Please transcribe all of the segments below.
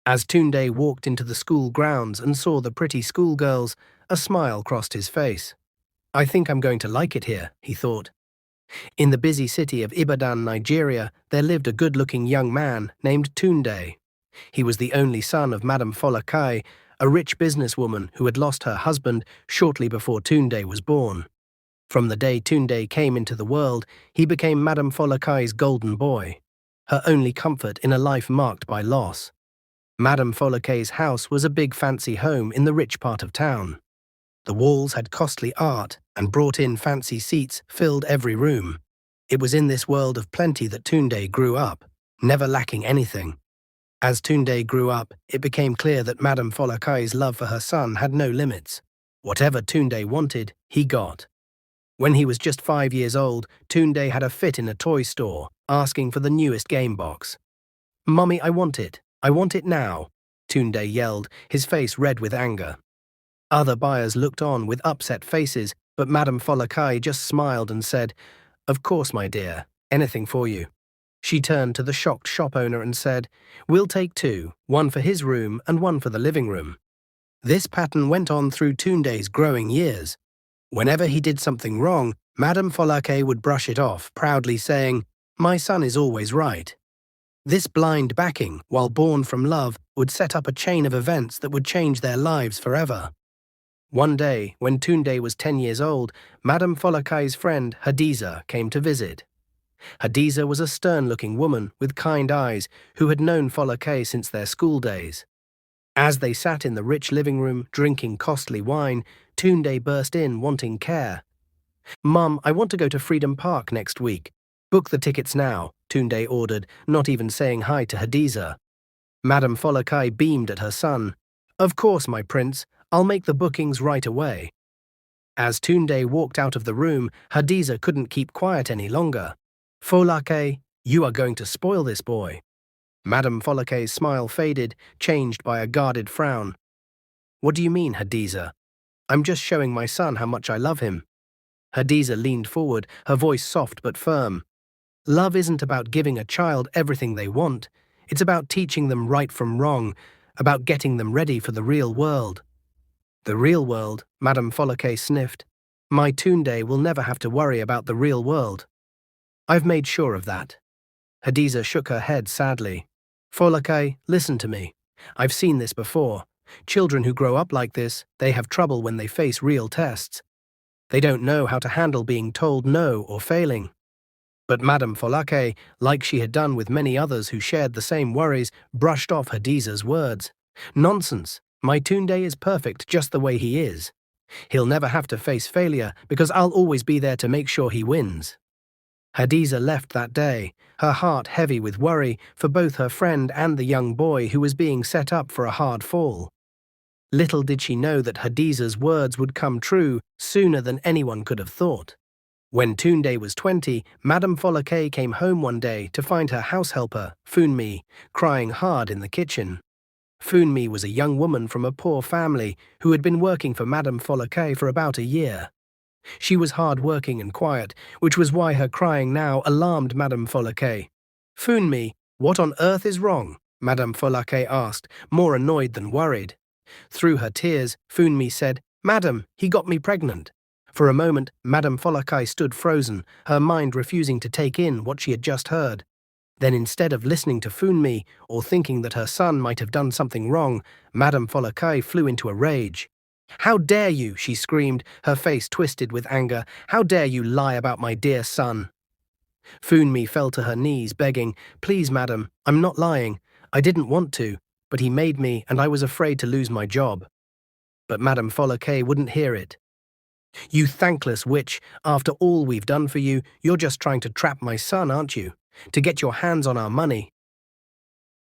As Tunde walked into the school grounds and saw the pretty schoolgirls, a smile crossed his face. I think I'm going to like it here, he thought. In the busy city of Ibadan, Nigeria, there lived a good-looking young man named Tunde. He was the only son of Madame Folakai, a rich businesswoman who had lost her husband shortly before Tunde was born. From the day Tunde came into the world, he became Madame Folakai's golden boy, her only comfort in a life marked by loss. Madame Folakai's house was a big fancy home in the rich part of town. The walls had costly art and brought-in fancy seats filled every room. It was in this world of plenty that Tunde grew up, never lacking anything. As Tunde grew up, it became clear that Madame Folakai's love for her son had no limits. Whatever Tunde wanted, he got. When he was just 5 years old, Tunde had a fit in a toy store, asking for the newest game box. "Mummy, I want it. I want it now," Tunde yelled, his face red with anger. Other buyers looked on with upset faces, but Madame Folakai just smiled and said, "Of course, my dear, anything for you." She turned to the shocked shop owner and said, "We'll take two, one for his room and one for the living room." This pattern went on through Tunde's growing years. Whenever he did something wrong, Madame Folakai would brush it off, proudly saying, "My son is always right." This blind backing, while born from love, would set up a chain of events that would change their lives forever. One day, when Tunde was 10 years old, Madame Folakai's friend Hadiza came to visit. Hadiza was a stern-looking woman with kind eyes who had known Folakai since their school days. As they sat in the rich living room drinking costly wine, Tunde burst in wanting care. "Mum, I want to go to Freedom Park next week. Book the tickets now," Tunde ordered, not even saying hi to Hadiza. Madame Folakai beamed at her son. "Of course, my prince. I'll make the bookings right away." As Tunde walked out of the room, Hadiza couldn't keep quiet any longer. "Folakai, you are going to spoil this boy." Madame Folakai's smile faded, changed by a guarded frown. "What do you mean, Hadiza? I'm just showing my son how much I love him." Hadiza leaned forward, her voice soft but firm. "Love isn't about giving a child everything they want. It's about teaching them right from wrong, about getting them ready for the real world." "The real world," Madame Folakai sniffed. "My Tunde will never have to worry about the real world." "I've made sure of that." Hadiza shook her head sadly. "Folakai, listen to me. I've seen this before. Children who grow up like this, they have trouble when they face real tests. They don't know how to handle being told no or failing." But Madame Folakai, like she had done with many others who shared the same worries, brushed off Hadiza's words. "Nonsense. My Tunde is perfect just the way he is. He'll never have to face failure because I'll always be there to make sure he wins." Hadiza left that day, her heart heavy with worry for both her friend and the young boy who was being set up for a hard fall. Little did she know that Hadiza's words would come true sooner than anyone could have thought. When Tunde was 20, Madame Folakai came home one day to find her house helper, Funmi, crying hard in the kitchen. Funmi was a young woman from a poor family who had been working for Madame Folakai for about a year. She was hard-working and quiet, which was why her crying now alarmed Madame Folakai. "Funmi, what on earth is wrong?" Madame Folakai asked, more annoyed than worried. Through her tears, Funmi said, "Madam, he got me pregnant." For a moment, Madame Folakai stood frozen, her mind refusing to take in what she had just heard. Then instead of listening to Funmi or thinking that her son might have done something wrong, Madame Folakai flew into a rage. "How dare you!" she screamed, her face twisted with anger. "How dare you lie about my dear son!" Funmi fell to her knees, begging, "Please, madam, I'm not lying. I didn't want to, but he made me and I was afraid to lose my job." But Madame Folakai wouldn't hear it. "You thankless witch, after all we've done for you, you're just trying to trap my son, aren't you? To get your hands on our money."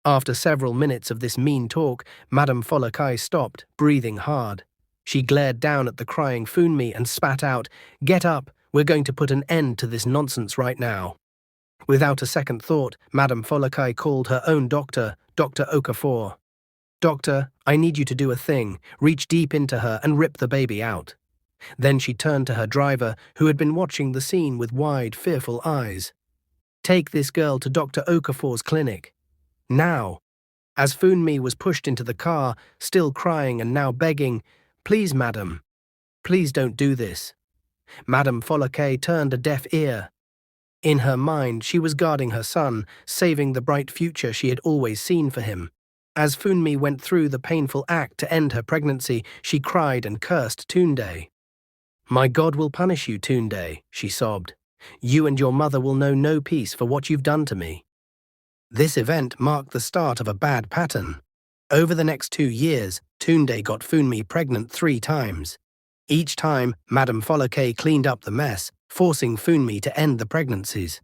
After several minutes of this mean talk, Madame Folakai stopped, breathing hard. She glared down at the crying Funmi and spat out, "Get up, we're going to put an end to this nonsense right now." Without a second thought, Madame Folakai called her own doctor, Dr. Okafor. "Doctor, I need you to do a thing, reach deep into her and rip the baby out." Then she turned to her driver, who had been watching the scene with wide, fearful eyes. "Take this girl to Dr. Okafor's clinic. Now." As Funmi was pushed into the car, still crying and now begging, "Please, madam, please don't do this." Madame Folklore turned a deaf ear. In her mind, she was guarding her son, saving the bright future she had always seen for him. As Funmi went through the painful act to end her pregnancy, she cried and cursed Tunde. "My God will punish you, Tunde," she sobbed. "You and your mother will know no peace for what you've done to me." This event marked the start of a bad pattern. Over the next 2 years, Tunde got Funmi pregnant 3 times. Each time, Madame Folklore cleaned up the mess, forcing Funmi to end the pregnancies.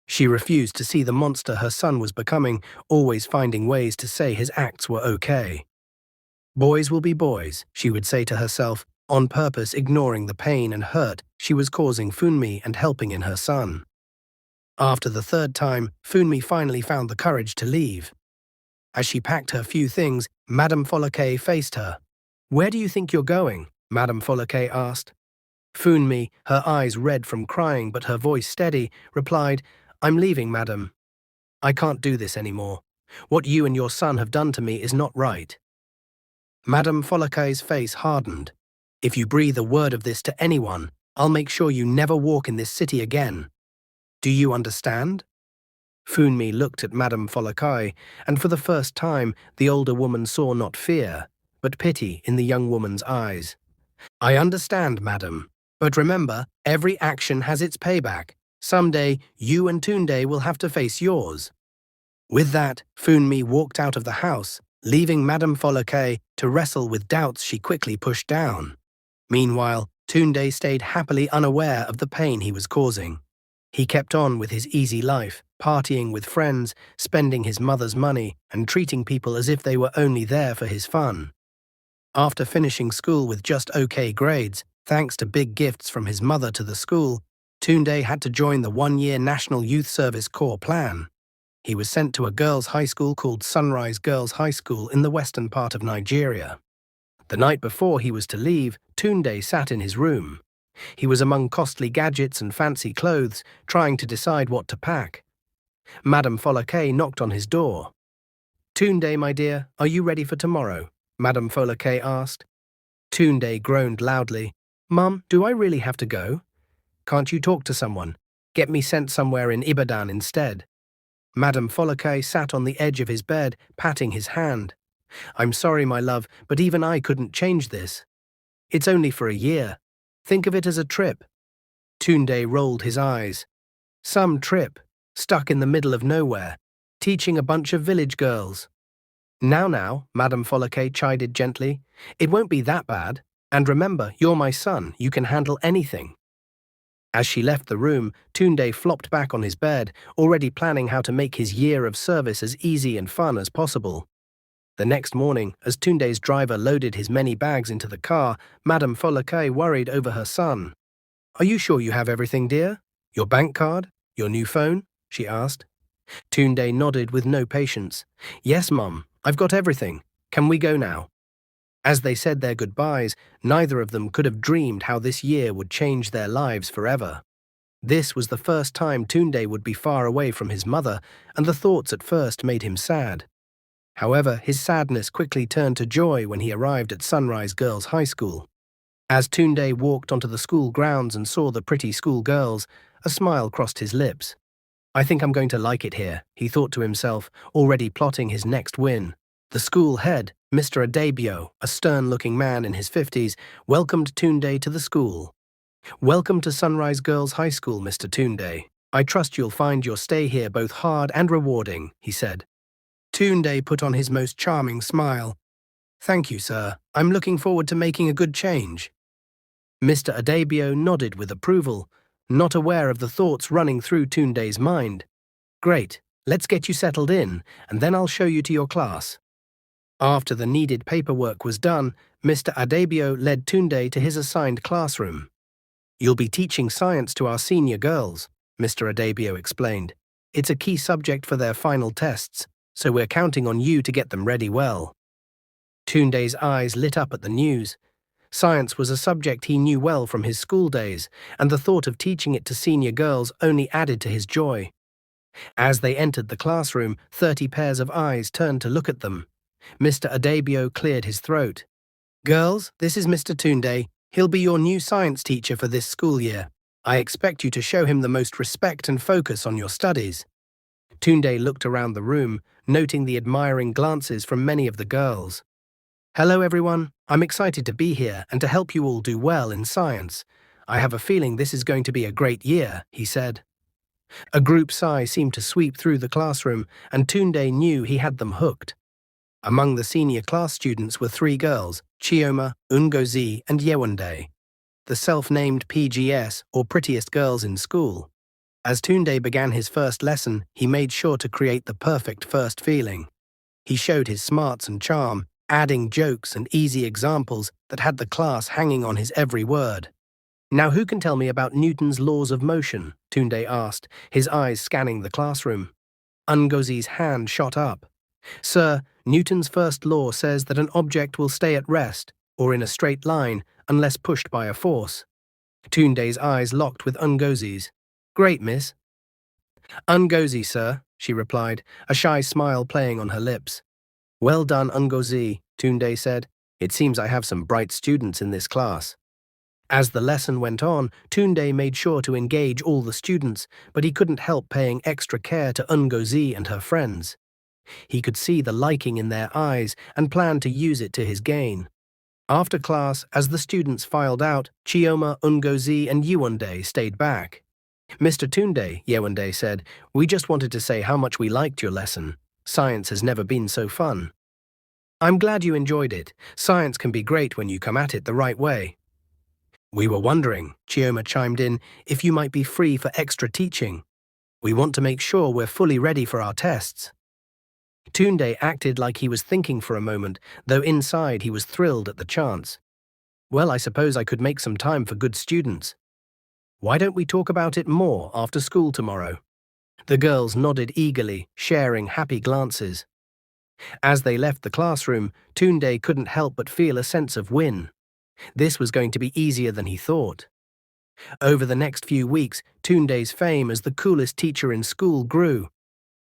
She refused to see the monster her son was becoming, always finding ways to say his acts were okay. "Boys will be boys," she would say to herself, on purpose ignoring the pain and hurt she was causing Funmi and helping in her son. After the 3rd time, Funmi finally found the courage to leave. As she packed her few things, Madame Folklore faced her. "Where do you think you're going?" Madame Folklore asked. Funmi, her eyes red from crying but her voice steady, replied, "I'm leaving, madam. I can't do this anymore. What you and your son have done to me is not right." Madame Folklore's face hardened. "If you breathe a word of this to anyone, I'll make sure you never walk in this city again. Do you understand?" Funmi looked at Madame Folklore, and for the first time the older woman saw not fear, but pity in the young woman's eyes. "I understand, madam. But remember, every action has its payback. Someday, you and Tunde will have to face yours." With that, Funmi walked out of the house, leaving Madame Folklore to wrestle with doubts she quickly pushed down. Meanwhile, Tunde stayed happily unaware of the pain he was causing. He kept on with his easy life, partying with friends, spending his mother's money, and treating people as if they were only there for his fun. After finishing school with just okay grades, thanks to big gifts from his mother to the school, Tunde had to join the 1-year National Youth Service Corps plan. He was sent to a girls' high school called Sunrise Girls' High School in the western part of Nigeria. The night before he was to leave, Tunde sat in his room. He was among costly gadgets and fancy clothes, trying to decide what to pack. Madame Folklore knocked on his door. "Tunde, my dear, are you ready for tomorrow?" Madame Folklore asked. Tunde groaned loudly. "Mum, do I really have to go? Can't you talk to someone? Get me sent somewhere in Ibadan instead." Madame Folklore sat on the edge of his bed, patting his hand. "I'm sorry, my love, but even I couldn't change this. It's only for a year. Think of it as a trip." Tunde rolled his eyes. "Some trip, stuck in the middle of nowhere, teaching a bunch of village girls." Now, Madame Folklore chided gently. "It won't be that bad. And remember, you're my son, you can handle anything." As she left the room, Tunde flopped back on his bed, already planning how to make his year of service as easy and fun as possible. The next morning, as Tunde's driver loaded his many bags into the car, Madame Folklore worried over her son. "Are you sure you have everything, dear? Your bank card? Your new phone?" she asked. Tunde nodded with no patience. "Yes, Mum, I've got everything. Can we go now?" As they said their goodbyes, neither of them could have dreamed how this year would change their lives forever. This was the first time Tunde would be far away from his mother, and the thoughts at first made him sad. However, his sadness quickly turned to joy when he arrived at Sunrise Girls' High School. As Tunde walked onto the school grounds and saw the pretty school girls, a smile crossed his lips. "I think I'm going to like it here," he thought to himself, already plotting his next win. The school head, Mr. Adebio, a stern-looking man in his 50s, welcomed Tunde to the school. "Welcome to Sunrise Girls' High School, Mr. Tunde. I trust you'll find your stay here both hard and rewarding," he said. Tunde put on his most charming smile. "Thank you, sir. I'm looking forward to making a good change." Mr. Adebio nodded with approval, not aware of the thoughts running through Tunde's mind. "Great, let's get you settled in, and then I'll show you to your class." After the needed paperwork was done, Mr. Adebio led Tunde to his assigned classroom. "You'll be teaching science to our senior girls," Mr. Adebio explained. "It's a key subject for their final tests, so we're counting on you to get them ready well." Tunde's eyes lit up at the news. Science was a subject he knew well from his school days, and the thought of teaching it to senior girls only added to his joy. As they entered the classroom, 30 pairs of eyes turned to look at them. Mr. Adebio cleared his throat. Girls, this is Mr. Tunde. He'll be your new science teacher for this school year. I expect you to show him the most respect and focus on your studies. Tunde looked around the room, noting the admiring glances from many of the girls. Hello everyone, I'm excited to be here and to help you all do well in science. I have a feeling this is going to be a great year, he said. A group sigh seemed to sweep through the classroom, and Tunde knew he had them hooked. Among the senior class students were 3 girls, Chioma, Ngozi, and Yewande, the self-named PGS, or prettiest girls in school. As Tunde began his first lesson, he made sure to create the perfect first feeling. He showed his smarts and charm, adding jokes and easy examples that had the class hanging on his every word. Now who can tell me about Newton's laws of motion? Tunde asked, his eyes scanning the classroom. Ngozi's hand shot up. Sir, Newton's first law says that an object will stay at rest, or in a straight line, unless pushed by a force. Tunde's eyes locked with Ngozi's. Great, miss. Ngozi, sir, she replied, a shy smile playing on her lips. Well done, Ngozi, Tunde said. It seems I have some bright students in this class. As the lesson went on, Tunde made sure to engage all the students, but he couldn't help paying extra care to Ngozi and her friends. He could see the liking in their eyes and planned to use it to his gain. After class, as the students filed out, Chioma, Ngozi, and Yewande stayed back. Mr. Tunde, Yewande said, we just wanted to say how much we liked your lesson. Science has never been so fun. I'm glad you enjoyed it. Science can be great when you come at it the right way. We were wondering, Chioma chimed in, if you might be free for extra teaching. We want to make sure we're fully ready for our tests. Tunde acted like he was thinking for a moment, though inside he was thrilled at the chance. Well, I suppose I could make some time for good students. Why don't we talk about it more after school tomorrow? The girls nodded eagerly, sharing happy glances. As they left the classroom, Tunde couldn't help but feel a sense of win. This was going to be easier than he thought. Over the next few weeks, Tunde's fame as the coolest teacher in school grew.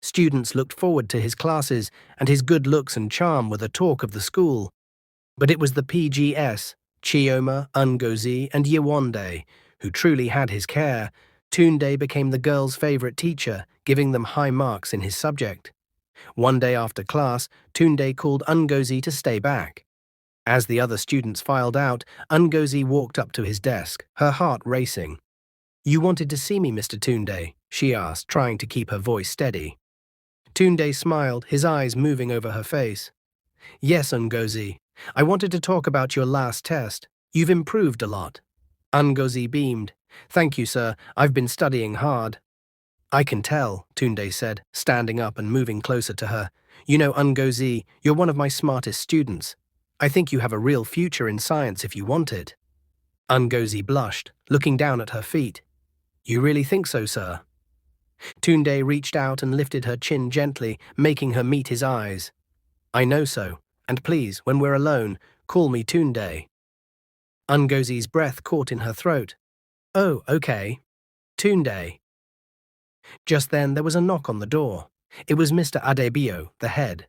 Students looked forward to his classes, and his good looks and charm were the talk of the school. But it was the PGS, Chioma, Ngozi, and Yewande, who truly had his care. Tunde became the girls' favorite teacher, giving them high marks in his subject. One day after class, Tunde called Ngozi to stay back. As the other students filed out, Ngozi walked up to his desk, her heart racing. You wanted to see me, Mr. Tunde? She asked, trying to keep her voice steady. Tunde smiled, his eyes moving over her face. Yes, Ngozi. I wanted to talk about your last test. You've improved a lot. Ngozi beamed. Thank you, sir. I've been studying hard. I can tell, Tunde said, standing up and moving closer to her. You know, Ngozi, you're one of my smartest students. I think you have a real future in science if you want it. Ngozi blushed, looking down at her feet. You really think so, sir? Tunde reached out and lifted her chin gently, making her meet his eyes. I know so, and please, when we're alone, call me Tunde. Ngozi's breath caught in her throat. Oh, okay. Tunde. Just then there was a knock on the door. It was Mr. Adebio, the head.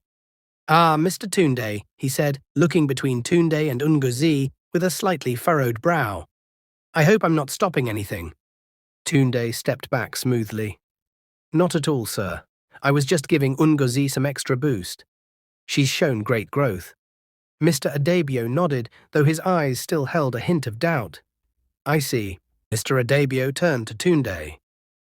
Ah, Mr. Tunde, he said, looking between Tunde and Ngozi with a slightly furrowed brow. I hope I'm not stopping anything. Tunde stepped back smoothly. Not at all, sir. I was just giving Ngozi some extra boost. She's shown great growth. Mr. Adebio nodded, though his eyes still held a hint of doubt. I see. Mr. Adebio turned to Tunde.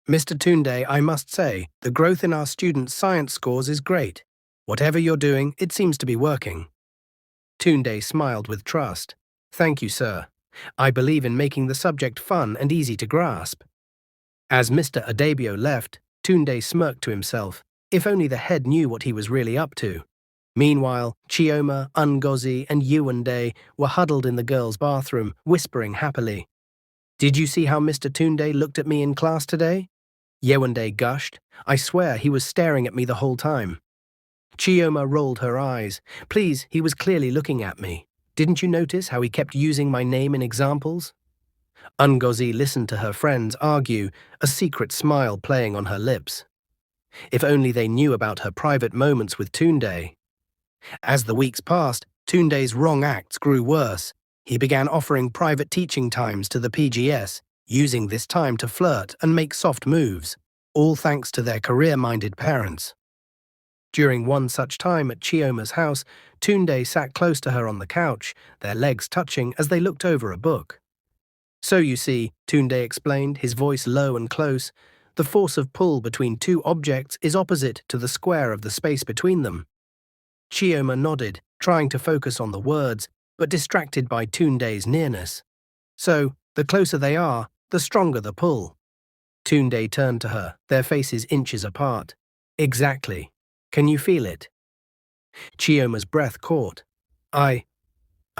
Mr. Tunde, I must say, the growth in our students' science scores is great. Whatever you're doing, it seems to be working. Tunde smiled with trust. Thank you, sir. I believe in making the subject fun and easy to grasp. As Mr. Adebio left, Tunde smirked to himself. If only the head knew what he was really up to. Meanwhile, Chioma, Ngozi, and Yewande were huddled in the girls' bathroom, whispering happily. Did you see how Mr. Tunde looked at me in class today? Yewande gushed. I swear he was staring at me the whole time. Chioma rolled her eyes. Please, he was clearly looking at me. Didn't you notice how he kept using my name in examples? Ngozi listened to her friends argue, a secret smile playing on her lips. If only they knew about her private moments with Tunde. As the weeks passed, Tunde's wrong acts grew worse. He began offering private teaching times to the PGS, using this time to flirt and make soft moves, all thanks to their career-minded parents. During one such time at Chioma's house, Tunde sat close to her on the couch, their legs touching as they looked over a book. So you see, Tunde explained, his voice low and close, the force of pull between two objects is opposite to the square of the space between them. Chioma nodded, trying to focus on the words, but distracted by Tunde's nearness. So, the closer they are, the stronger the pull. Tunde turned to her, their faces inches apart. Exactly. Can you feel it? Chioma's breath caught. I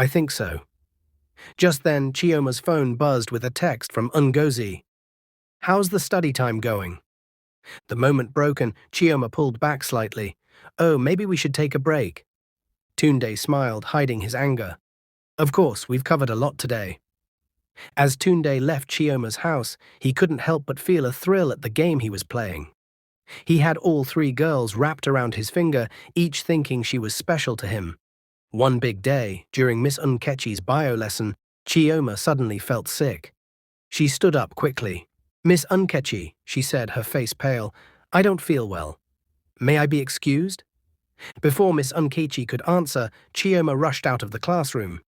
think so. Just then, Chioma's phone buzzed with a text from Ngozi. How's the study time going? The moment broken, Chioma pulled back slightly. Oh, maybe we should take a break. Tunde smiled, hiding his anger. Of course, we've covered a lot today. As Tunde left Chioma's house, he couldn't help but feel a thrill at the game he was playing. He had all three girls wrapped around his finger, each thinking she was special to him. One big day, during Miss Unkechi's bio lesson, Chioma suddenly felt sick. She stood up quickly. Miss Unkechi, she said, her face pale, I don't feel well. May I be excused? Before Miss Unkechi could answer, Chioma rushed out of the classroom.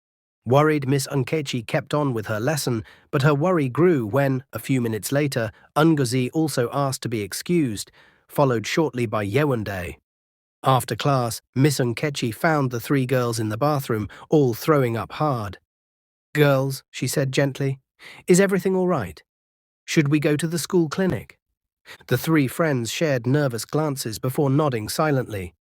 Worried, Miss Unkechi kept on with her lesson, but her worry grew when, a few minutes later, Ngozi also asked to be excused, followed shortly by Yewande. After class, Miss Unkechi found the three girls in the bathroom, all throwing up hard. Girls, she said gently, is everything all right? Should we go to the school clinic? The three friends shared nervous glances before nodding silently.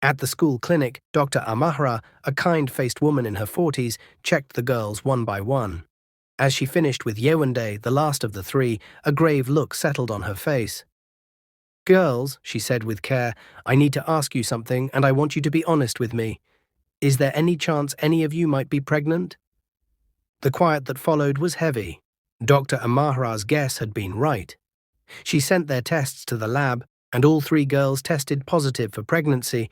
At the school clinic, Dr. Amahra, a kind-faced woman in her 40s, checked the girls one by one. As she finished with Yewande, the last of the three, a grave look settled on her face. Girls, she said with care, I need to ask you something and I want you to be honest with me. Is there any chance any of you might be pregnant? The quiet that followed was heavy. Dr. Amahra's guess had been right. She sent their tests to the lab, and all three girls tested positive for pregnancy,